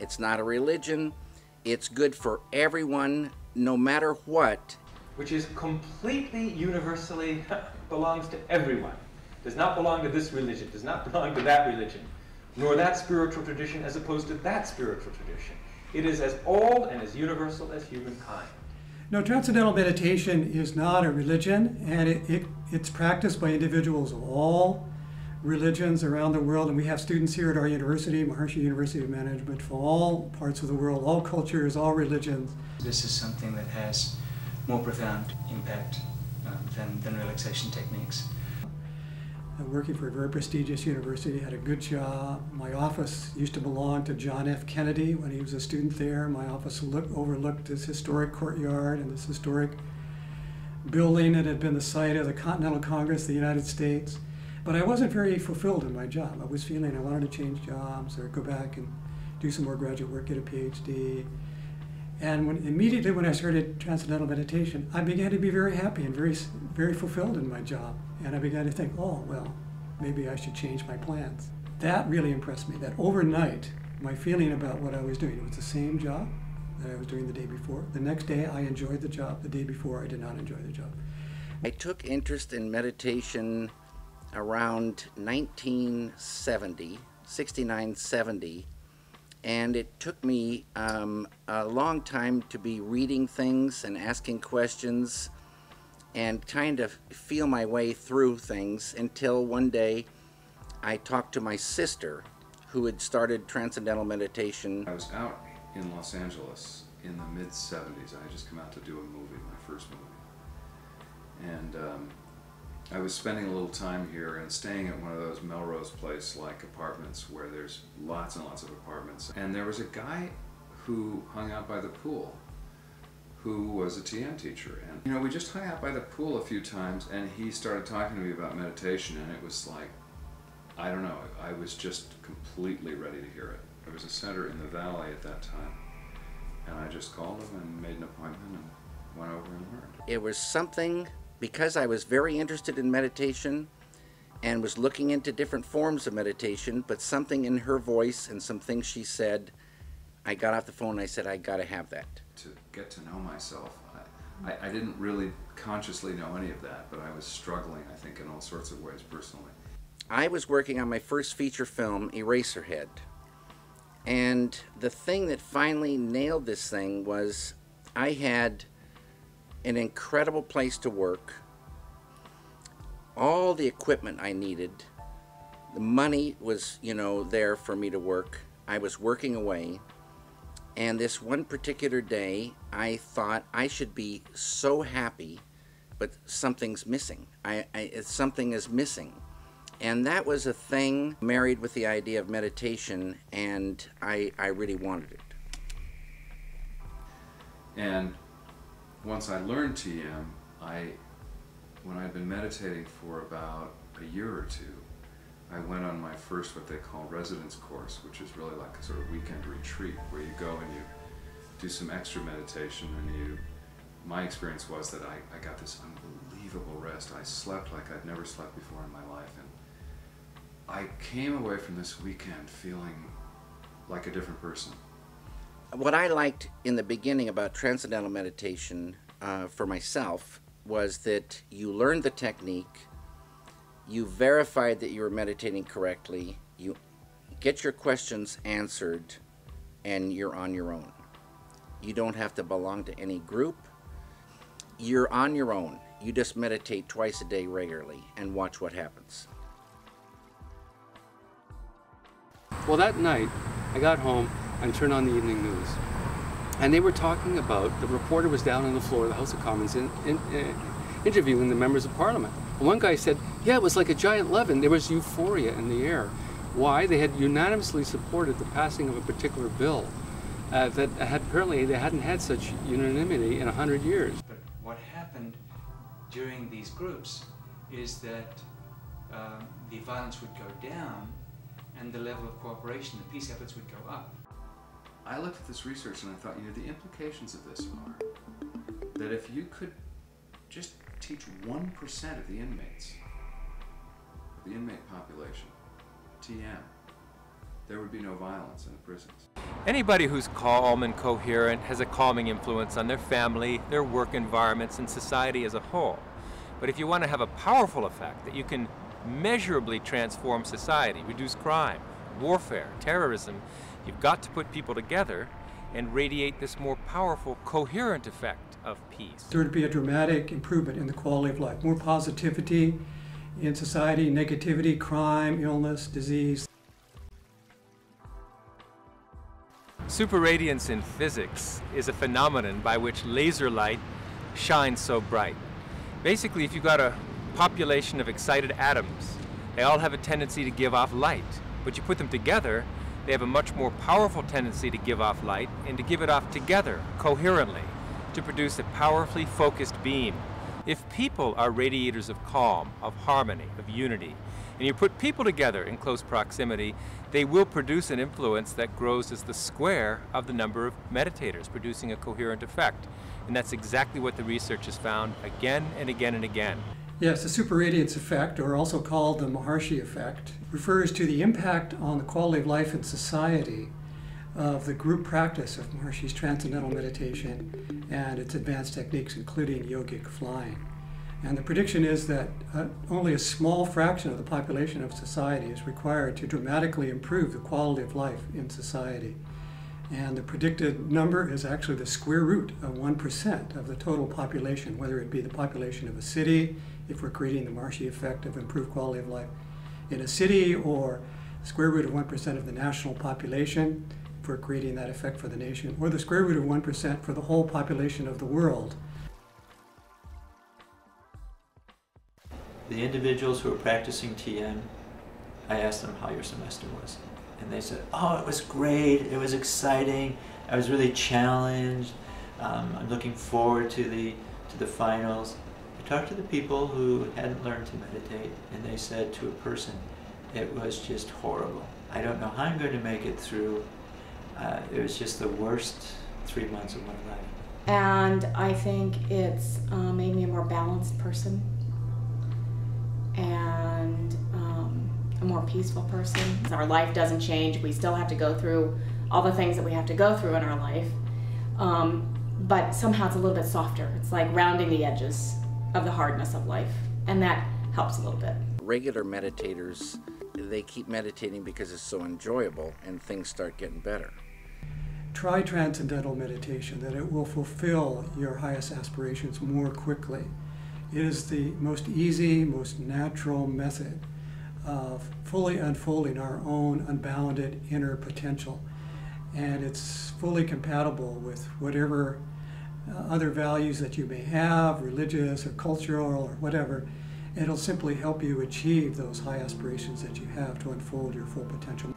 It's not a religion. It's good for everyone, no matter what. Which is completely universally belongs to everyone. Does not belong to this religion, does not belong to that religion, nor that spiritual tradition as opposed to that spiritual tradition. It is as old and as universal as humankind. No, Transcendental Meditation is not a religion, and it's practiced by individuals of all religions around the world, and we have students here at our university, Maharishi University of Management, from all parts of the world, all cultures, all religions. This is something that has more profound impact than relaxation techniques. I'm working for a very prestigious university, had a good job. My office used to belong to John F. Kennedy when he was a student there. My office overlooked this historic courtyard and this historic building that had been the site of the Continental Congress of the United States. But I wasn't very fulfilled in my job. I was feeling I wanted to change jobs or go back and do some more graduate work, get a PhD. And immediately when I started Transcendental Meditation, I began to be very happy and very fulfilled in my job. And I began to think, oh, well, maybe I should change my plans. That really impressed me, that overnight, my feeling about what I was doing, it was the same job that I was doing the day before. The next day, I enjoyed the job. The day before, I did not enjoy the job. I took interest in meditation around 1970, 69, 70, and it took me a long time to be reading things and asking questions and trying to feel my way through things until one day I talked to my sister who had started Transcendental Meditation. I was out in Los Angeles in the mid-70s. I had just come out to do a movie, my first movie. And I was spending a little time here and staying at one of those Melrose Place-like apartments where there's lots and lots of apartments. And there was a guy who hung out by the pool who was a TM teacher. And you know, we just hung out by the pool a few times and he started talking to me about meditation, and it was like, I don't know, I was just completely ready to hear it. There was a center in the valley at that time, and I just called him and made an appointment and went over and learned. It was something, because I was very interested in meditation and was looking into different forms of meditation, but something in her voice and some things she said, I got off the phone and I said, I gotta have that. To get to know myself, I didn't really consciously know any of that, but I was struggling, I think, in all sorts of ways personally. I was working on my first feature film, Eraserhead, and the thing that finally nailed this thing was I had an incredible place to work, all the equipment I needed, the money was, you know, there for me to work. I was working away, and this one particular day I thought I should be so happy, but something's missing. Something is missing. And that was a thing married with the idea of meditation, and I really wanted it. And once I learned TM, when I'd been meditating for about a year or two, I went on my first what they call residence course, which is really like a sort of weekend retreat where you go and you do some extra meditation, and my experience was that I got this unbelievable rest. I slept like I'd never slept before in my life, and I came away from this weekend feeling like a different person. What I liked in the beginning about Transcendental Meditation for myself was that you learned the technique, you verified that you were meditating correctly, you get your questions answered, and you're on your own. You don't have to belong to any group. You're on your own. You just meditate twice a day regularly and watch what happens. Well, that night, I got home and turned on the evening news. And they were talking about, the reporter was down on the floor of the House of Commons interviewing the members of Parliament. And one guy said, yeah, it was like a giant leaven. There was euphoria in the air. Why? They had unanimously supported the passing of a particular bill that apparently they hadn't had such unanimity in 100 years. But what happened during these groups is that the violence would go down and the level of cooperation, the peace efforts would go up. I looked at this research and I thought, you know, the implications of this are that if you could just teach 1% of the inmates, the inmate population, TM, there would be no violence in the prisons. Anybody who's calm and coherent has a calming influence on their family, their work environments, and society as a whole. But if you want to have a powerful effect that you can measurably transform society, reduce crime, warfare, terrorism, you've got to put people together and radiate this more powerful, coherent effect of peace. There would be a dramatic improvement in the quality of life, more positivity in society, negativity, crime, illness, disease. Superradiance in physics is a phenomenon by which laser light shines so bright. Basically, if you've got a population of excited atoms, they all have a tendency to give off light, but you put them together, they have a much more powerful tendency to give off light and to give it off together, coherently, to produce a powerfully focused beam. If people are radiators of calm, of harmony, of unity, and you put people together in close proximity, they will produce an influence that grows as the square of the number of meditators, producing a coherent effect. And that's exactly what the research has found again and again and again. Yes, the superradiance effect, or also called the Maharshi effect, refers to the impact on the quality of life in society of the group practice of Maharshi's Transcendental Meditation and its advanced techniques, including yogic flying. And the prediction is that only a small fraction of the population of society is required to dramatically improve the quality of life in society. And the predicted number is actually the square root of 1% of the total population, whether it be the population of a city, if we're creating the Maharshi effect of improved quality of life in a city, or the square root of 1% of the national population, if we're creating that effect for the nation, or the square root of 1% for the whole population of the world. The individuals who are practicing TM, I asked them how your semester was. And they said, oh, it was great, it was exciting, I was really challenged, I'm looking forward to the finals. I talked to the people who hadn't learned to meditate, and they said to a person, it was just horrible. I don't know how I'm going to make it through. It was just the worst 3 months of my life. And I think it's made me a more balanced person and a more peaceful person. Our life doesn't change. We still have to go through all the things that we have to go through in our life, but somehow it's a little bit softer. It's like rounding the edges of the hardness of life, and that helps a little bit. Regular meditators, they keep meditating because it's so enjoyable and things start getting better. Try Transcendental Meditation, that it will fulfill your highest aspirations more quickly. It is the most easy, most natural method of fully unfolding our own unbounded inner potential. And it's fully compatible with whatever other values that you may have, religious or cultural or whatever. It'll simply help you achieve those high aspirations that you have to unfold your full potential.